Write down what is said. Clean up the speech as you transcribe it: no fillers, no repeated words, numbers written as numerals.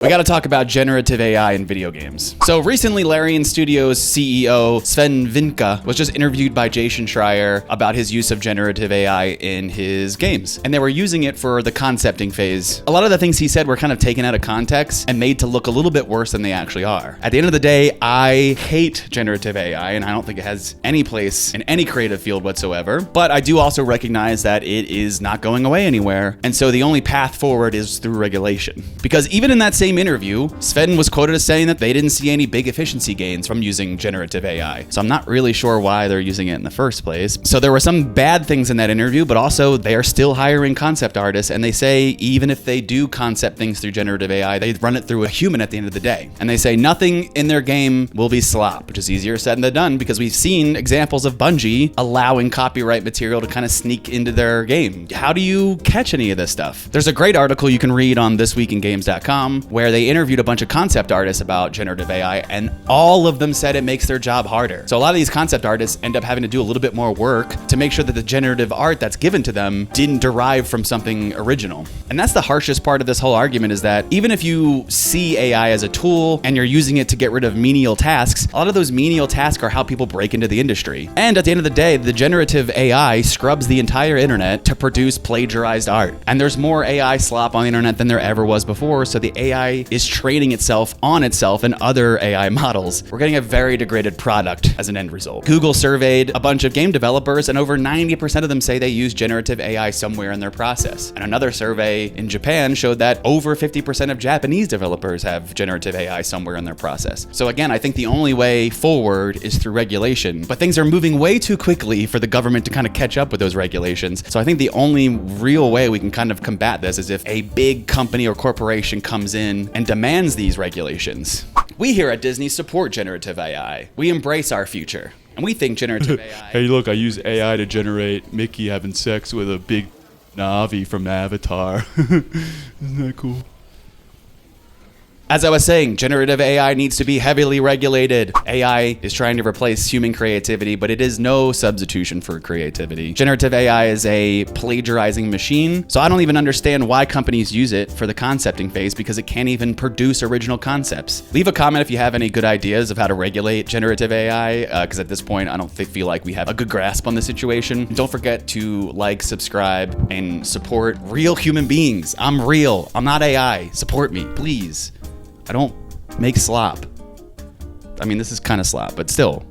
We gotta talk about generative AI in video games. So recently, Larian Studios CEO Sven Vinka was just interviewed by Jason Schreier about his use of generative AI in his games. And they were using it for the concepting phase. A lot of the things he said were kind of taken out of context and made to look a little bit worse than they actually are. At the end of the day, I hate generative AI, and I don't think it has any place in any creative field whatsoever. But I do also recognize that it is not going away anywhere. And so the only path forward is through regulation. Because even in that same interview, Sven was quoted as saying that they didn't see any big efficiency gains from using generative AI. So I'm not really sure why they're using it in the first place. So there were some bad things in that interview, but also they are still hiring concept artists, and they say even if they do concept things through generative AI, they run it through a human at the end of the day. And they say nothing in their game will be slop, which is easier said than done because we've seen examples of Bungie allowing copyright material to kind of sneak into their game. How do you catch any of this stuff? There's a great article you can read on thisweekingames.com where they interviewed a bunch of concept artists about generative AI, and all of them said it makes their job harder. So a lot of these concept artists end up having to do a little bit more work to make sure that the generative art that's given to them didn't derive from something original. And that's the harshest part of this whole argument, is that even if you see AI as a tool and you're using it to get rid of menial tasks, a lot of those menial tasks are how people break into the industry. And at the end of the day, the generative AI scrubs the entire internet to produce plagiarized art. And there's more AI slop on the internet than there ever was before, so the AI is training itself on itself and other AI models. We're getting a very degraded product as an end result. Google surveyed a bunch of game developers, and over 90% of them say they use generative AI somewhere in their process. And another survey in Japan showed that over 50% of Japanese developers have generative AI somewhere in their process. So again, I think the only way forward is through regulation, but things are moving way too quickly for the government to kind of catch up with those regulations. So I think the only real way we can kind of combat this is if a big company or corporation comes in and demands these regulations. We here at Disney support generative AI. We embrace our future, and we think generative AI... Hey, look, I use AI to generate Mickey having sex with a big Na'vi from Avatar. Isn't that cool? As I was saying, generative AI needs to be heavily regulated. AI is trying to replace human creativity, but it is no substitution for creativity. Generative AI is a plagiarizing machine, so I don't even understand why companies use it for the concepting phase, because it can't even produce original concepts. Leave a comment if you have any good ideas of how to regulate generative AI, because at this point, I don't feel like we have a good grasp on the situation. Don't forget to like, subscribe, and support real human beings. I'm real. I'm not AI. Support me, please. I don't make slop. I mean, this is kind of slop, but still.